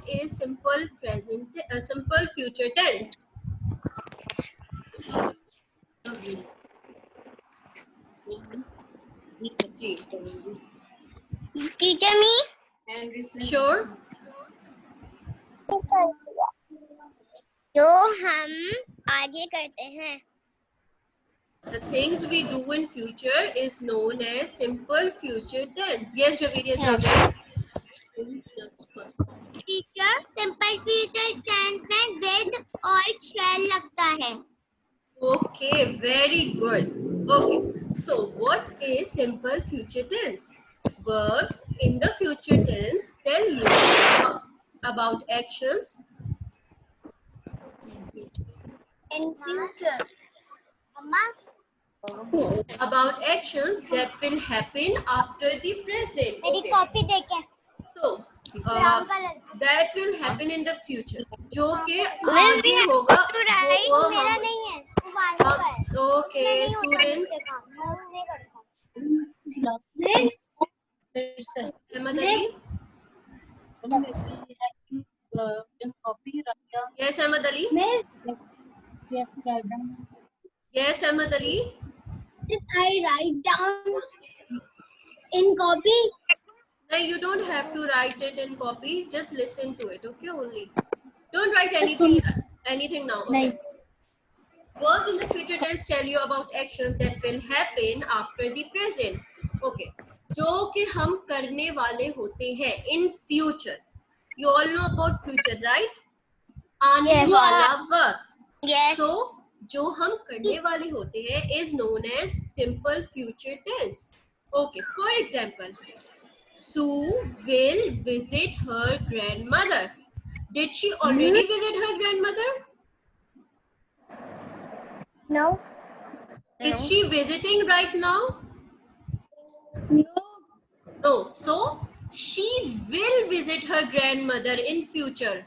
is simple simple future tense? Ji. Teacher me. Sure. जो हम आगे करते हैं. The things we do in future is known as simple future tense. Yes, Javiria Javed. Teacher, simple future tense में with और shall लगता है. Okay, very good. Okay, so what is simple future tense? Verbs in the future tense tell you about actions. In future. Mama. About actions that will happen after the present. मेरी Okay. Copy देखे. So, that will happen in the future. जो कि आगे होगा वो हम. नहीं है. Okay, students. Ahmed Ali. Yes, Ahmed Ali. Yes, Ahmed Ali. I write down in copy. No, you don't have to write it in copy. Just listen to it, okay? Only. Don't write anything now. Okay. Verbs in the future tense tell you about actions that will happen after the present. Okay. जो कि हम करने वाले होते हैं in future. You all know about future, right? आने वाला वक्त. Yes. So जो हम करने वाले होते हैं is known as simple future tense. Okay. For example, Sue will visit her grandmother. Did she already visit her grandmother? No. Is she visiting right now? No. So she will visit her grandmother in future.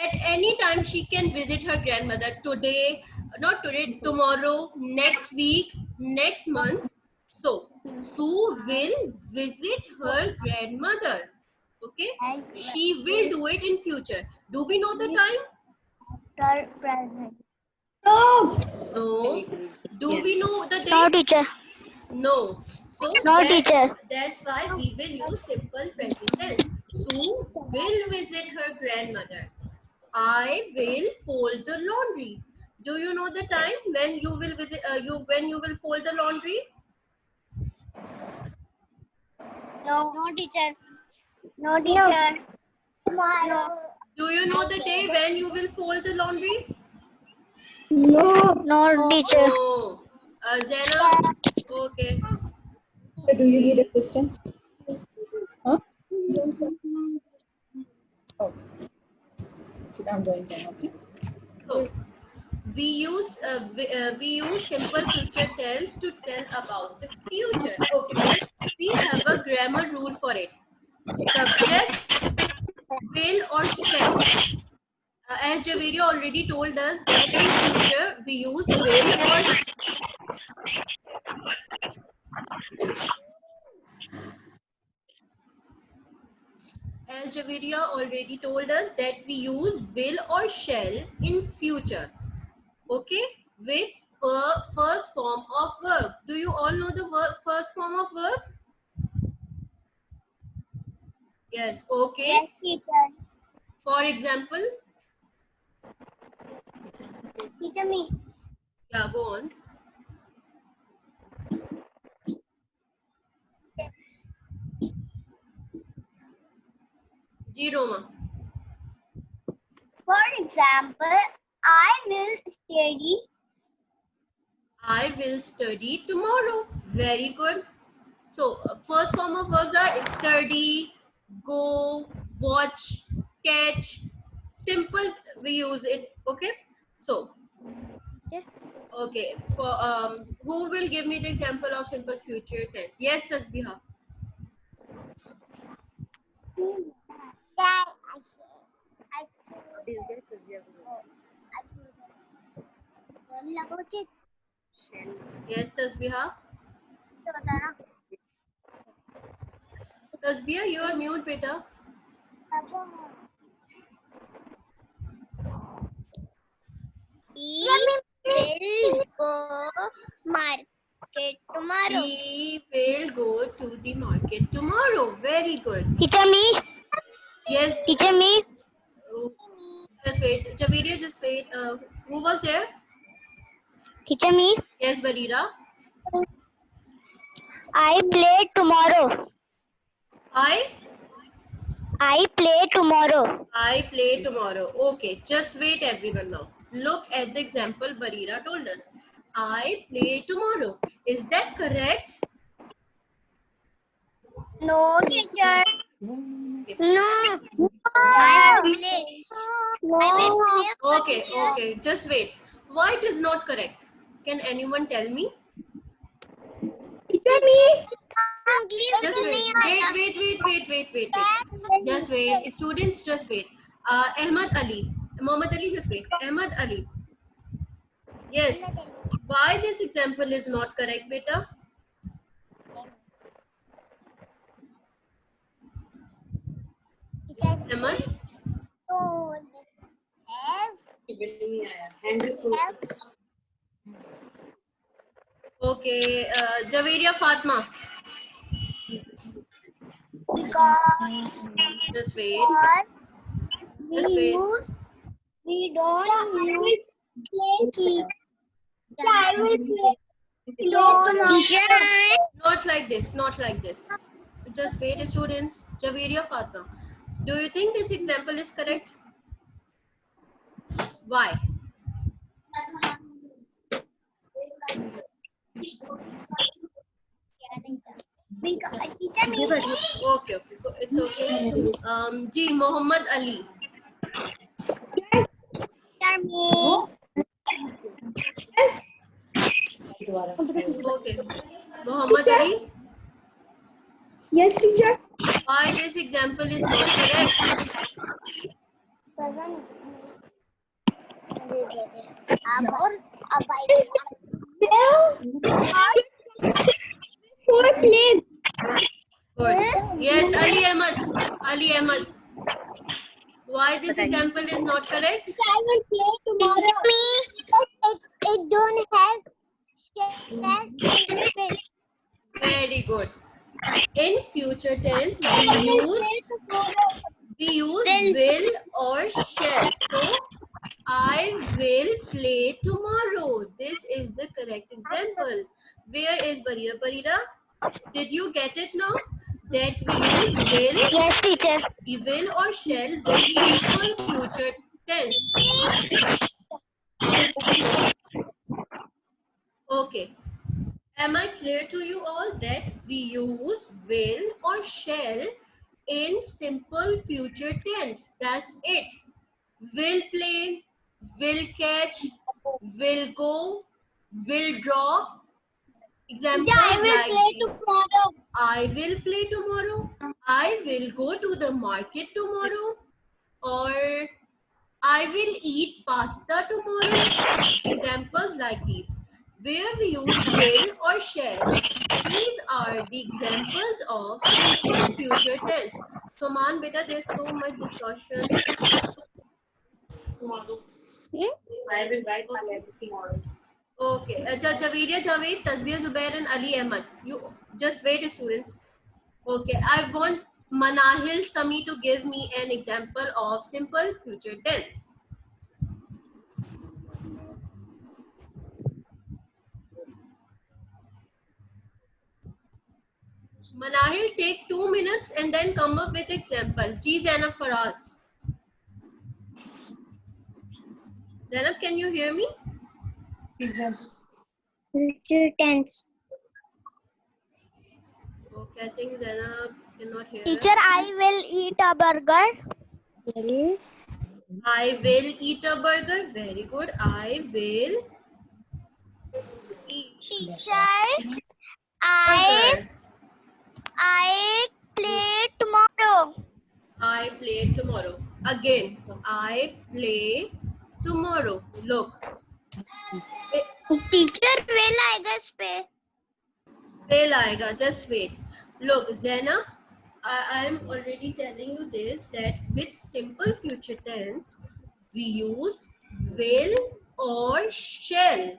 At any time she can visit her grandmother. Today, not today, tomorrow, next week, next month. So Sue will visit her grandmother. Okay, she will do it in future. Do we know the time? After present. No. Do we know the day? No, teacher. No. So No, teacher. that's why we will use simple present tense. Sue will visit her grandmother. I will fold the laundry. Do you know the time when you will visit? When you will fold the laundry? No. No, teacher. No, teacher. No. Do you know the day when you will fold the laundry? No. No, teacher. Oh, Zainab. Okay. Do you need assistance? Huh? Oh. Okay, I'm going then, okay? So we use simple future tense to tell about the future. Okay. We have a grammar rule for it. Subject, will or shall. As Javiria already told us that in future we use will or As Javiria already told us that we use will or shall in future. Okay, with first form of verb. Do you all know the first form of verb? Yes. Okay. Yes, teacher. For example, Teacher me. yeah, go on. Ji Roma. For example, I will study. I will study tomorrow. Very good. So, first form of verbs are study, go, watch, catch. Simple, we use it. Okay. So, Yes. okay. For who will give me the example of simple future tense? Yes, Tasbiha. Yes, Tasbiha. Tasbiha, you are mute, beta. He will go market tomorrow. He will go to the market tomorrow. Very good. Teacher me. Yes. Teacher me. Just wait. Javiria, just wait. Who was there? Teacher me. Yes, Barira. I play tomorrow. I play tomorrow. play tomorrow. Okay, just wait everyone now. Look at the example Barira told us. I play tomorrow. Is that correct? No, teacher. Okay. No. I will play. Okay, okay. Just wait. Why it is not correct? Can anyone tell me? Teacher me. Just wait. Just wait. Students, just wait. Ahmad Ali. Mohammad Ali, just wait. Ahmad Ali. Yes. Why this example is not correct, beta? Ahmad? Don't have. Okay. Javeria Fatma. Just wait. Just wait. We don't use play keys. I will play. Teacher. Not like this. Not like this. Just wait, students. Javeria Fatma. Do you think this example is correct? Why? Okay. It's okay. Ji, Muhammad Ali. Okay. Muhammad Ali. Yes, teacher. Why this example is not correct? For play. Good. Yes, Ali Ahmad. Ali Ahmad. Why this example is not correct? I will play tomorrow. It don't have Very good. In future tense, we use will or shall. So, I will play tomorrow. This is the correct example. Where is Barira? Barira, did you get it now? That we use will, Yes, teacher. will or shall with simple future tense. Okay. Am I clear to you all that we use will or shall in simple future tense? That's it. Will play, will catch, will go, will drop. Examples like tomorrow. I will play tomorrow. I will go to the market tomorrow. Or I will eat pasta tomorrow. Examples like these. Where we use will or shall. These are the examples of simple future tense. So, Man, beta, there's so much discussion. I will write my letter tomorrow. Okay. Javeria Javed, Tasbih Zubair and Ali Ahmad. You just wait, students. Okay. I want Manahil Sami to give me an example of simple future tense. Manahil, take 2 minutes and then come up with example. Ji Zainab Faraz. Zainab, can you hear me? Example. Future tense. Okay, I think Zainab cannot hear Teacher, us. I will eat a burger. Really? I will eat a burger. Very good. I will eat Teacher, burger. I play tomorrow. I play tomorrow. Again, I play tomorrow. Look. Teacher, will I guess pay? Will aayega. Just wait. Look, Zainab, I am already telling you this, that with simple future tense, we use will or shall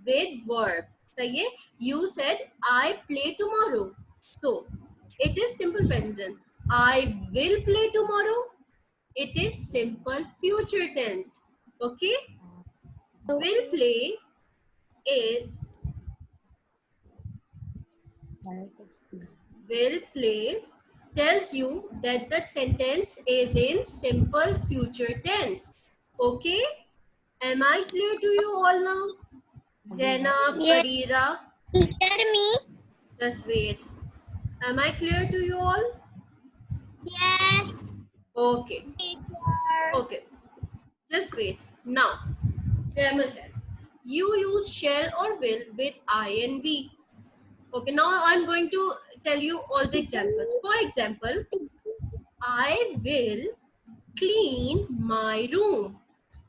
with verb. सही है? You said I play tomorrow. So it is simple present. I will play tomorrow. It is simple future tense. Okay? Will play it. Will play tells you that the sentence is in simple future tense. Okay? Am I clear to you all now? Zainab, Yes. Farira, Teacher, me. just wait. Am I clear to you all? Yes. Okay. Teacher. Okay. Just wait. Now, grammar here. You use shall or will with I and we. Okay, now I'm going to tell you all the examples. For example, I will clean my room.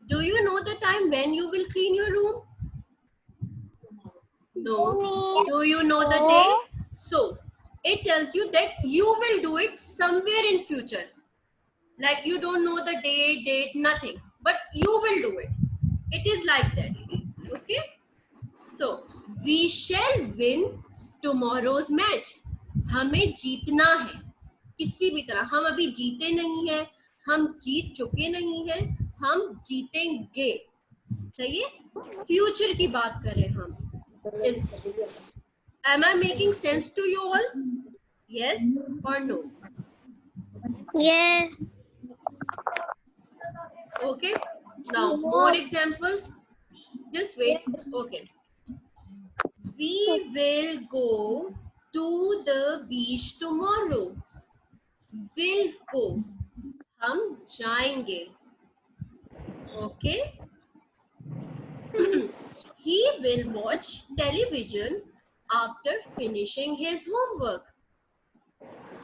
Do you know the time when you will clean your room? No. Do you know the day? So, it tells you that you will do it somewhere in future. Like you don't know the day, date, nothing. But you will do it. It is like that. Okay? So, we shall win tomorrow's match. हमें जीतना है किसी भी तरह. हम अभी जीते नहीं हैं, हम जीत चुके नहीं हैं, हम जीतेंगे. सही है? फ्यूचर की बात करें हम. Am I making sense to you all? Yes or no? Yes. Okay. Now more examples. Just wait. Okay. We will go to the beach tomorrow. Will go. हम जाएंगे. Okay. He will watch television after finishing his homework.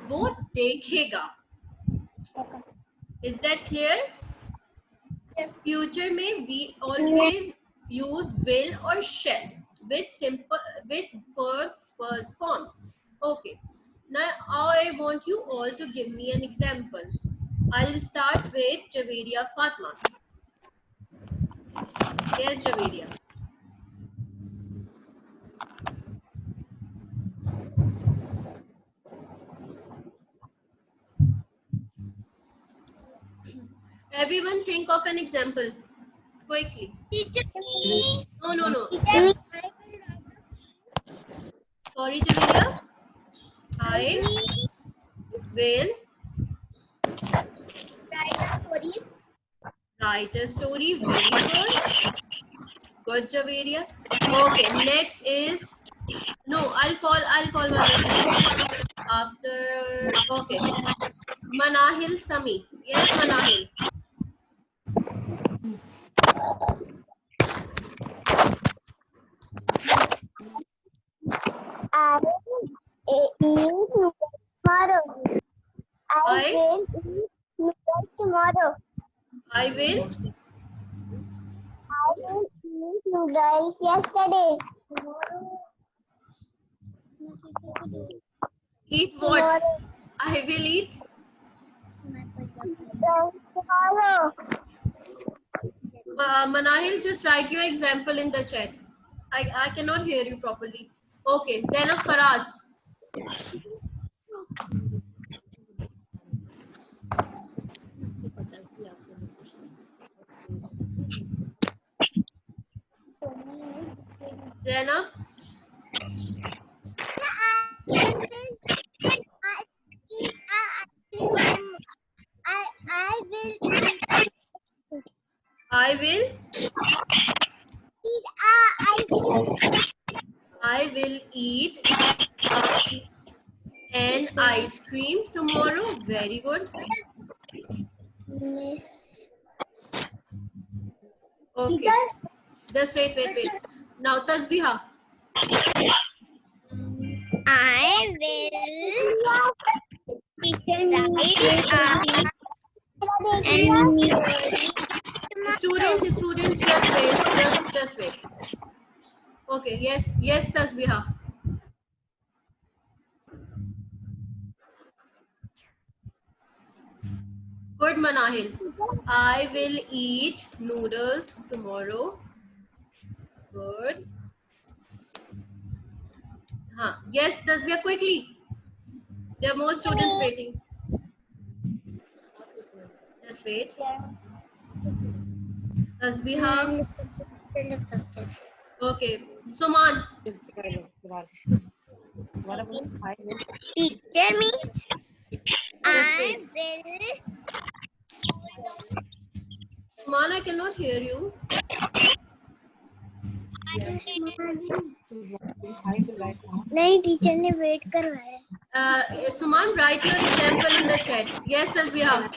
वो देखेगा. Is that clear? Yes. Future में we always use will or shall with verb first form. Okay. Now I want you all to give me an example. I'll start with Javeria Fatma. Yes, Javeria. Everyone think of an example quickly. Teacher, me. No. Teacher, Sorry, Javeria. I will write a story. Very good. Good, Javeria. Okay, next is I'll call Manahil after. Okay, Manahil Sami. Yes, Manahil. I will eat tomorrow. I will eat noodles tomorrow. I will I will eat noodles yesterday. eat what? I will eat. Tomorrow. Manahil, just write your example in the chat. I cannot hear you properly. Okay, then a Faraz. Zainab. I will eat an ice cream tomorrow. Very good. Okay. Just wait. Now Tasbiha. I will Students, just wait. Okay, yes, Tasbiha. Good, Manahil. I will eat noodles tomorrow. Good. Yes, Tasbih, quickly. There are more students waiting. Just wait. Tasbih. Okay. Suman. Teacher me. Just I wait. will. Suman, I cannot hear you. नहीं teacher ने wait करवाया. Suman, write your example in the chat. Yes, Tasbih.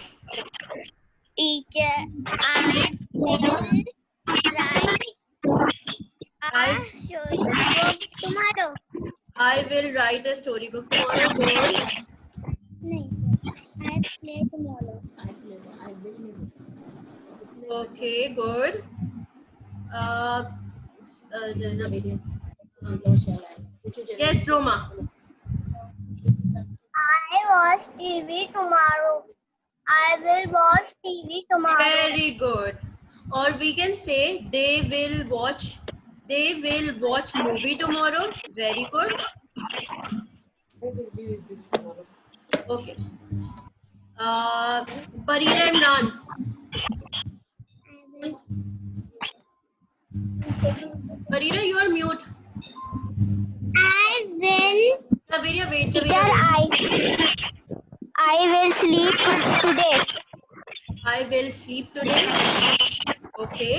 Teacher, I will write a storybook tomorrow. I will write a storybook tomorrow. Good. नहीं, I play tomorrow. I will. Okay, good. Yes, Roma. I watch TV tomorrow. I will watch TV tomorrow. Very good. Or we can say they will watch movie tomorrow. Very good. Okay. Barira Imran. Barira, you are mute. I will. Javiria, wait. Teacher, Javiria, I will sleep today. I will sleep today. Okay.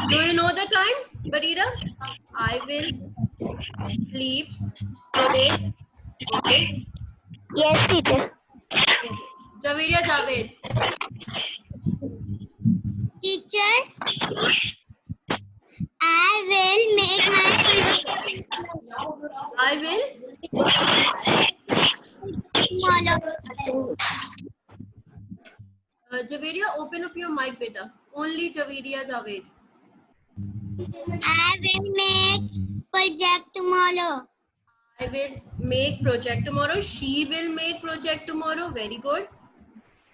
Do you know the time, Barira? I will sleep today. Okay. Yes, teacher. Okay. Javiria Javed. Teacher, I will make my I will. tomorrow. Javiria, open up your mic, beta. Only Javiria Javed. I will make project tomorrow. I will make project tomorrow. She will make project tomorrow. Very good.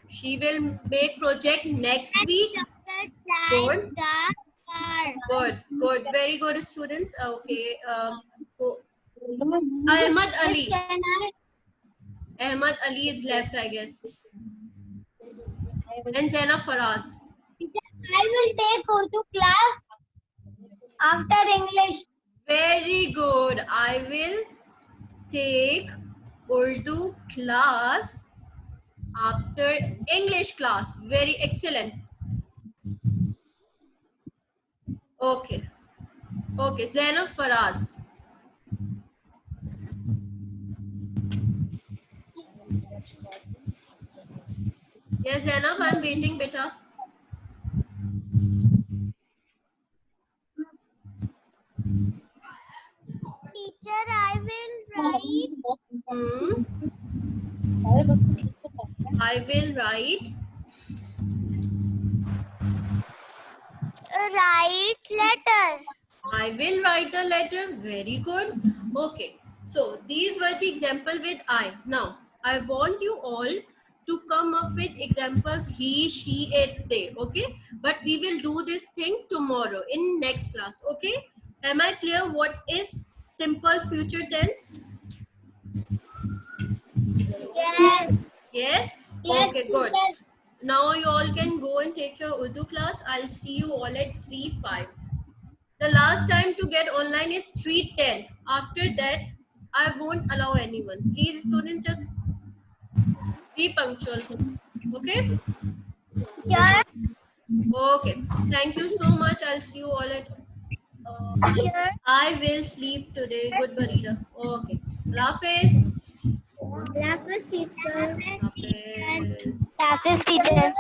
She will make project next week. Good. Good. Good. Very good, students. Okay. Ahmad Ali. Ahmad Ali is left, I guess. And Zainab Faraz. I will take Urdu class after English. Very good. I will take Urdu class after English class. Very excellent. Okay. Okay. Zainab Faraz. Yes, Zainab, I'm waiting, beta. Teacher, I will write. I will write. Write letter. I will write a letter. Very good. Okay. So these were the example with I. Now I want you all to come up with examples he, she, it, they. Okay. But we will do this thing tomorrow in next class. Okay. Am I clear what is simple future tense? Yes. Yes. Yes, Okay. Good. teacher. Now you all can go and take your Urdu class. I'll see you all at 3:05. The last time to get online is 3:10. After that, I won't allow anyone. Please, students, just be punctual. Okay? Teacher. Okay. Thank you so much. I'll see you all at. Teacher. I will sleep today. Good, Barira. Okay. Hafiz. Hafiz, teacher. Hafiz. Hafiz, teacher.